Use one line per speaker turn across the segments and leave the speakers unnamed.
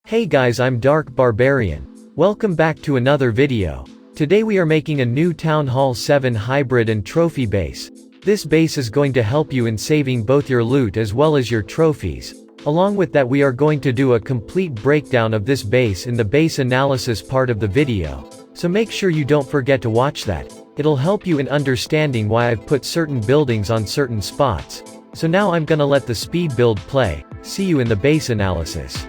Hey guys, I'm Dark Barbarian. Welcome back to another video. Today we are making a new Town Hall 7 hybrid and trophy base. This base is going to help you in saving both your loot as well as your trophies. Along with that, we are going to do a complete breakdown of this base in the base analysis part of the video. So make sure you don't forget to watch that. It'll help you in understanding why I've put certain buildings on certain spots. So now I'm gonna let the speed build play. See you in the base analysis.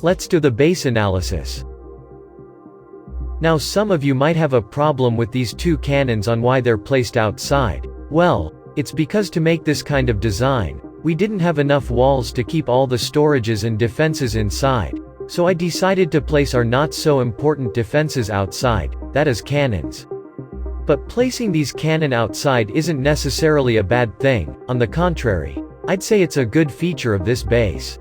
Let's do the base analysis. Now some of you might have a problem with these two cannons on why they're placed outside. Well, it's because to make this kind of design, we didn't have enough walls to keep all the storages and defenses inside. So I decided to place our not so important defenses outside, that is cannons. But placing these cannon outside isn't necessarily a bad thing, on the contrary, I'd say it's a good feature of this base.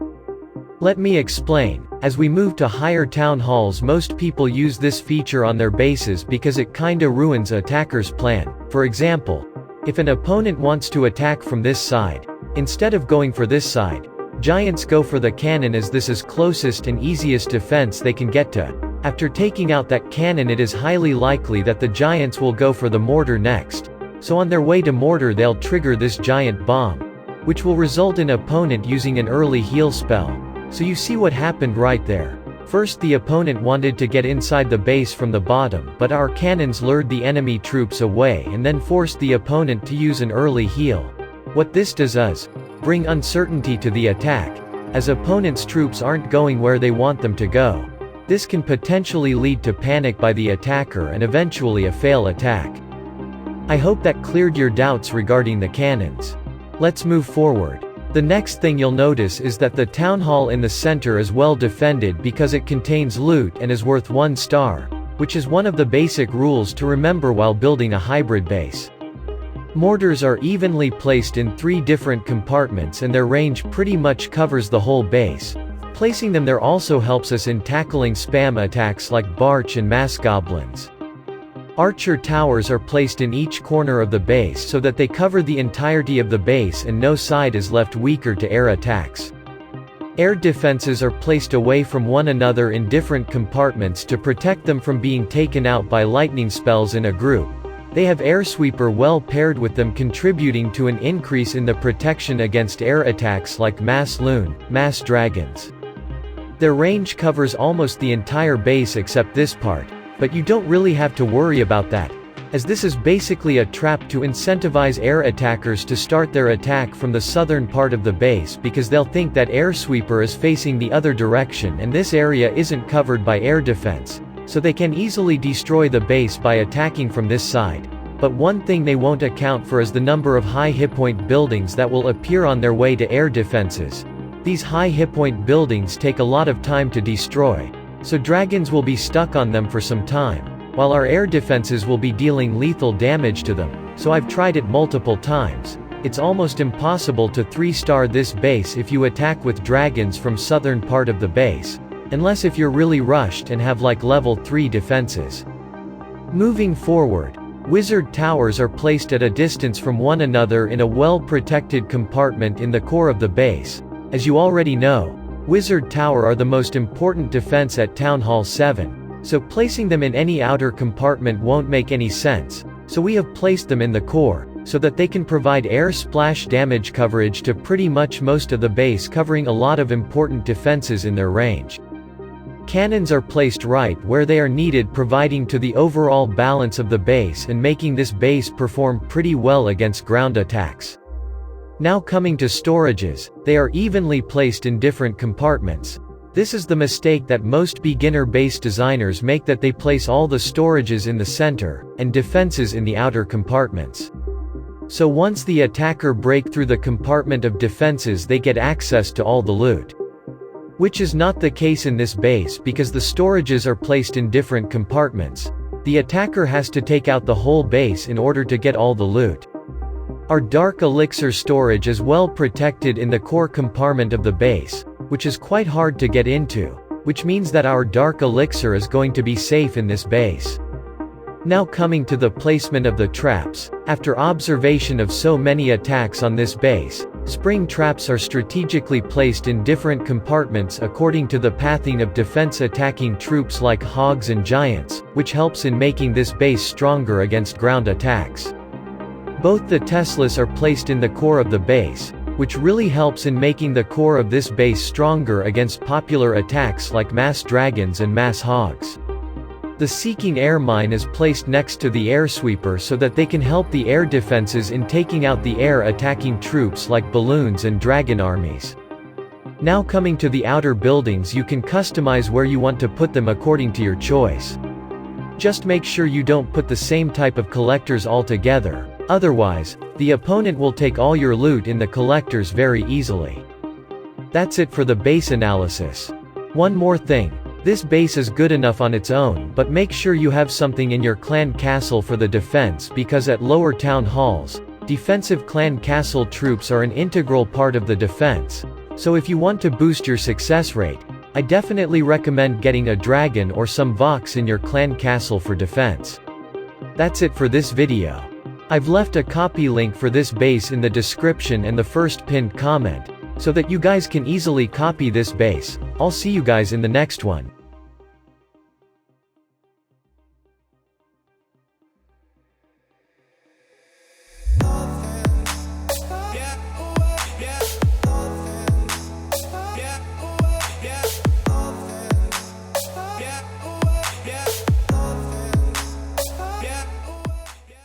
Let me explain. As we move to higher town halls, most people use this feature on their bases because it kinda ruins attacker's plan. For example, if an opponent wants to attack from this side, instead of going for this side, giants go for the cannon as this is closest and easiest defense they can get to. After taking out that cannon, it is highly likely that the giants will go for the mortar next. so on their way to mortar they'll trigger this giant bomb, which will result in opponent using an early heal spell. So you see what happened right there. First the opponent wanted to get inside the base from the bottom, but our cannons lured the enemy troops away and then forced the opponent to use an early heal. What this does is bring uncertainty to the attack, as opponent's troops aren't going where they want them to go. This can potentially lead to panic by the attacker and eventually a fail attack. I hope that cleared your doubts regarding the cannons. Let's move forward. The next thing you'll notice is that the town hall in the center is well defended because it contains loot and is worth 1 star, which is one of the basic rules to remember while building a hybrid base. Mortars are evenly placed in 3 different compartments and their range pretty much covers the whole base. Placing them there also helps us in tackling spam attacks like Barch and mass goblins. Archer towers are placed in each corner of the base so that they cover the entirety of the base and no side is left weaker to air attacks. Air defenses are placed away from one another in different compartments to protect them from being taken out by lightning spells in a group. They have air sweeper well paired with them, contributing to an increase in the protection against air attacks like mass loon, mass dragons. Their range covers almost the entire base except this part. But you don't really have to worry about that, as this is basically a trap to incentivize air attackers to start their attack from the southern part of the base because they'll think that air sweeper is facing the other direction and this area isn't covered by air defense, so they can easily destroy the base by attacking from this side. But one thing they won't account for is the number of high hitpoint buildings that will appear on their way to air defenses. These high hitpoint buildings take a lot of time to destroy, so dragons will be stuck on them for some time, while our air defenses will be dealing lethal damage to them. So I've tried it multiple times. It's almost impossible to 3-star this base if you attack with dragons from southern part of the base, unless if you're really rushed and have like level 3 defenses. Moving forward, wizard towers are placed at a distance from one another in a well-protected compartment in the core of the base. As you already know, Wizard Tower are the most important defense at Town Hall 7, so placing them in any outer compartment won't make any sense, so we have placed them in the core, so that they can provide air splash damage coverage to pretty much most of the base, covering a lot of important defenses in their range. Cannons are placed right where they are needed, providing to the overall balance of the base and making this base perform pretty well against ground attacks. Now coming to storages, they are evenly placed in different compartments. This is the mistake that most beginner base designers make, that they place all the storages in the center, and defenses in the outer compartments. So once the attacker break through the compartment of defenses they get access to all the loot. Which is not the case in this base because the storages are placed in different compartments. The attacker has to take out the whole base in order to get all the loot. Our dark elixir storage is well protected in the core compartment of the base, which is quite hard to get into, which means that our dark elixir is going to be safe in this base. Now coming to the placement of the traps, after observation of so many attacks on this base, spring traps are strategically placed in different compartments according to the pathing of defense attacking troops like hogs and giants, which helps in making this base stronger against ground attacks. Both the Teslas are placed in the core of the base, which really helps in making the core of this base stronger against popular attacks like mass dragons and mass hogs. The Seeking Air Mine is placed next to the Air Sweeper so that they can help the air defenses in taking out the air attacking troops like balloons and dragon armies. Now coming to the outer buildings, you can customize where you want to put them according to your choice. Just make sure you don't put the same type of collectors all together. Otherwise, the opponent will take all your loot in the collectors very easily. That's it for the base analysis. One more thing. This base is good enough on its own, but make sure you have something in your clan castle for the defense, because at lower town halls, defensive clan castle troops are an integral part of the defense. So if you want to boost your success rate, I definitely recommend getting a dragon or some Vox in your clan castle for defense. That's it for this video. I've left a copy link for this base in the description and the first pinned comment, so that you guys can easily copy this base. I'll see you guys in the next one.